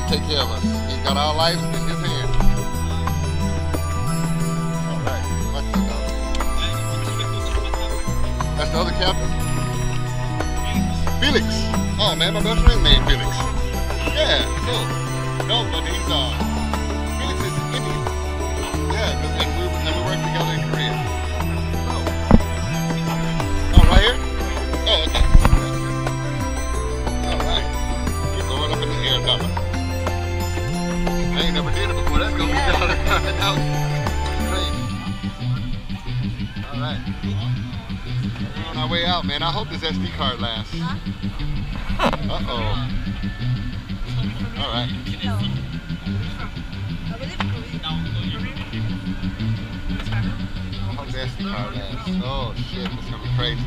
Take care of us. He's got our lives in his hands. All right. Watch this, dog. That's the other captain? Felix. Oh, man, my best friend named Felix. Yeah, cool. No, but he's, Felix is Indian. Yeah, and we worked together in Korea. Oh. Oh, right here? Oh, okay. All right. We're going up in the air, dog. I ain't never did it before. That's gonna be down crazy. Alright. We're on our way out, man. I hope this SD card lasts. Uh-oh. Alright. I hope the SD card lasts. Oh shit, it's gonna be crazy.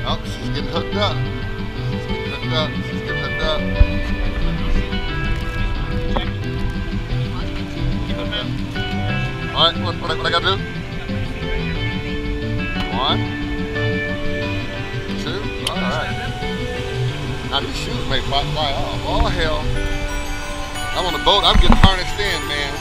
Oh, she's getting hooked up. She's getting hooked up. She's getting hooked up. Alright, what I gotta do? 1, 2, alright. Now these shoes may fly off. Oh hell. I'm on the boat, I'm getting harnessed in, man.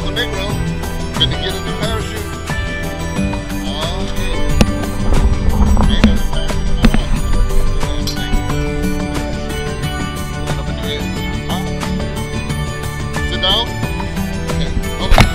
Negro, good to get in the parachute. Oh, yeah. Ain't that a parachute? Sit down. Okay. Hold on.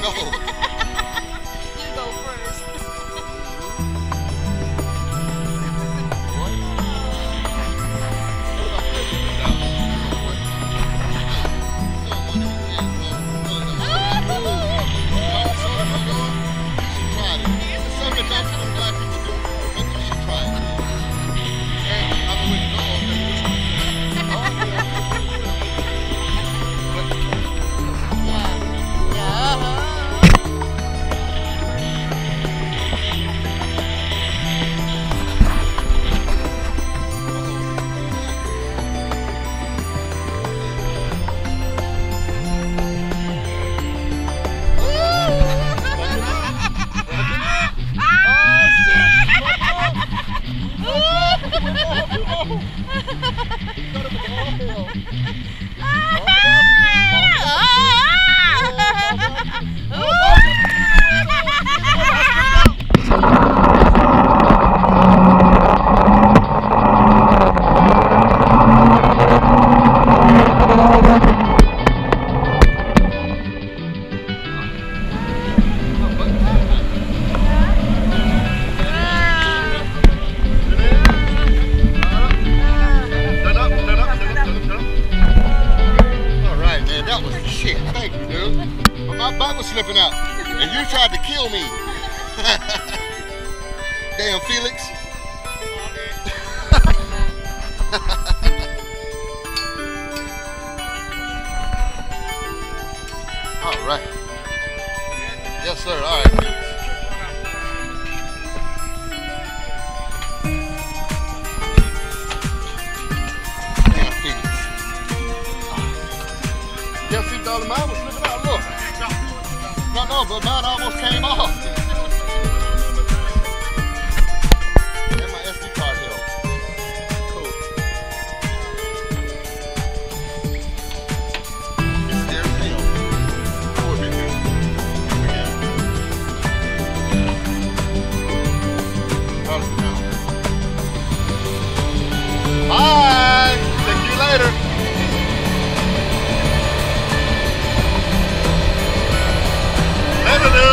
No. You go first. Slipping out, and you tried to kill me. Damn, Felix. All right. Yes, sir. All right, Felix. Damn, Felix. Yeah, see, darling, mine was slipping out. Look. No, but mine almost came off. And my SD card held. Cool. It's there still. Oh, it'd be good. Bye. See you later. Hello.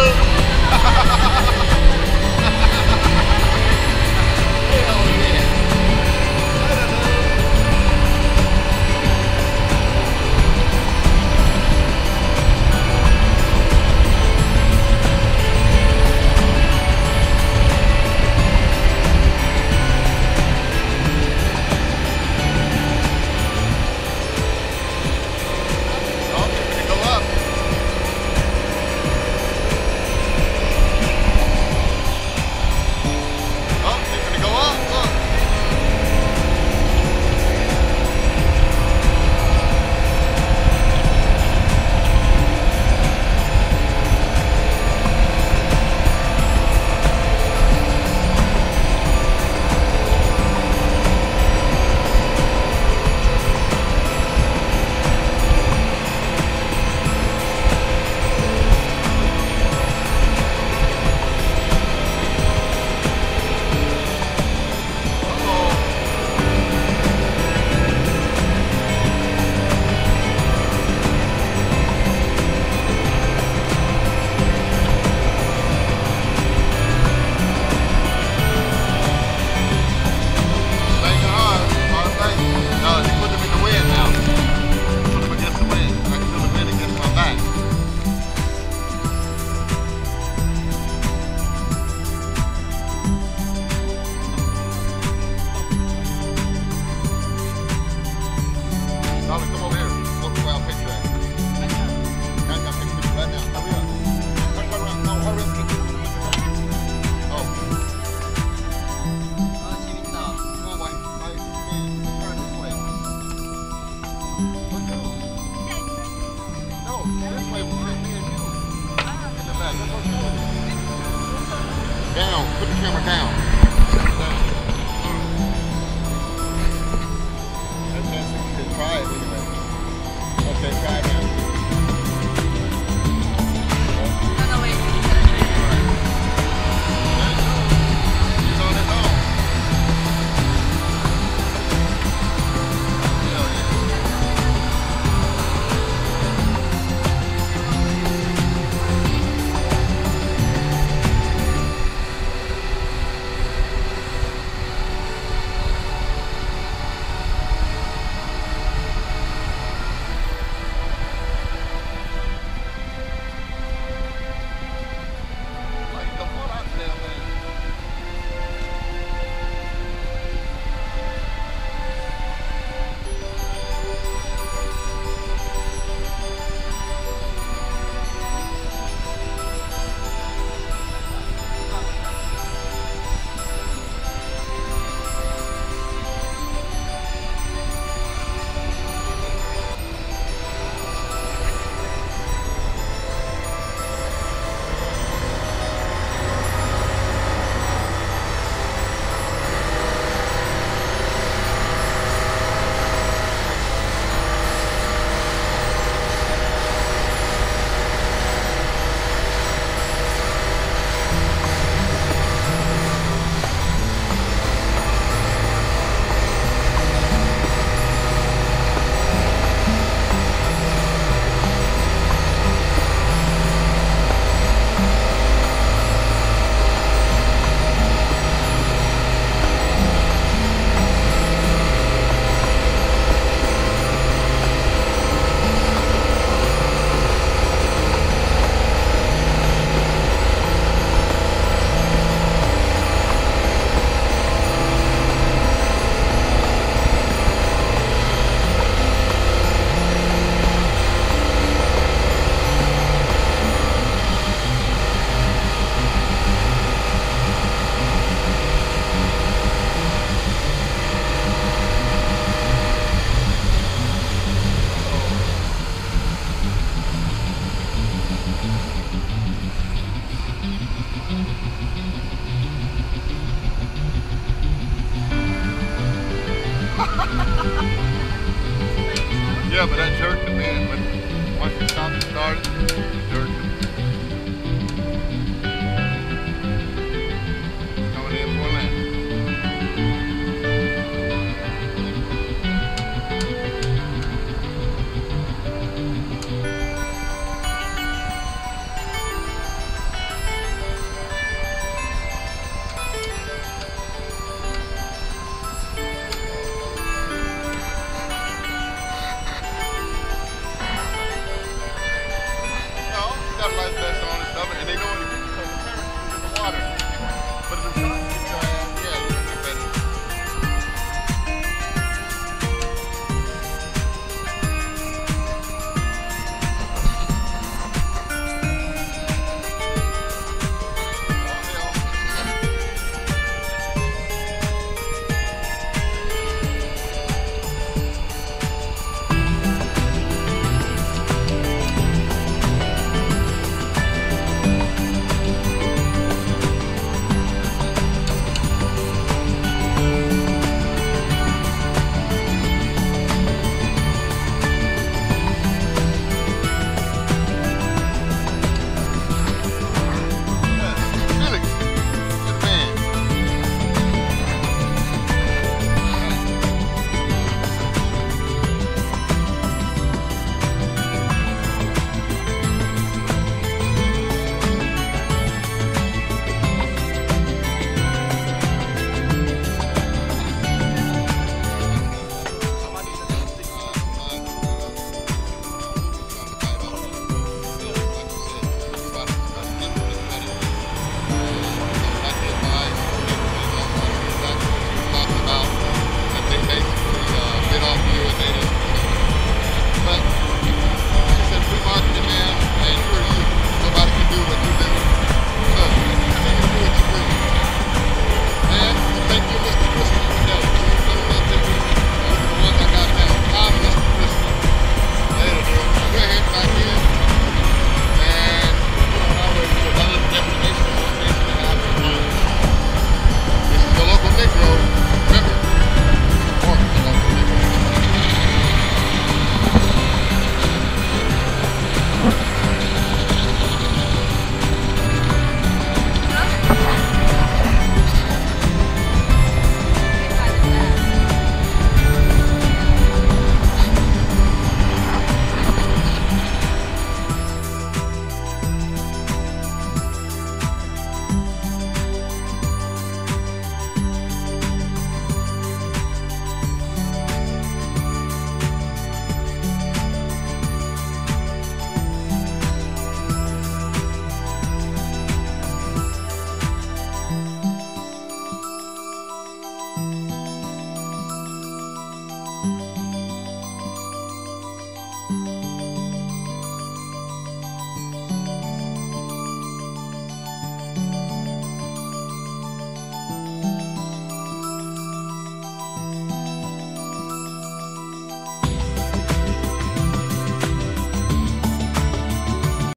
Yeah, but that jerked him in. Once he stopped and started,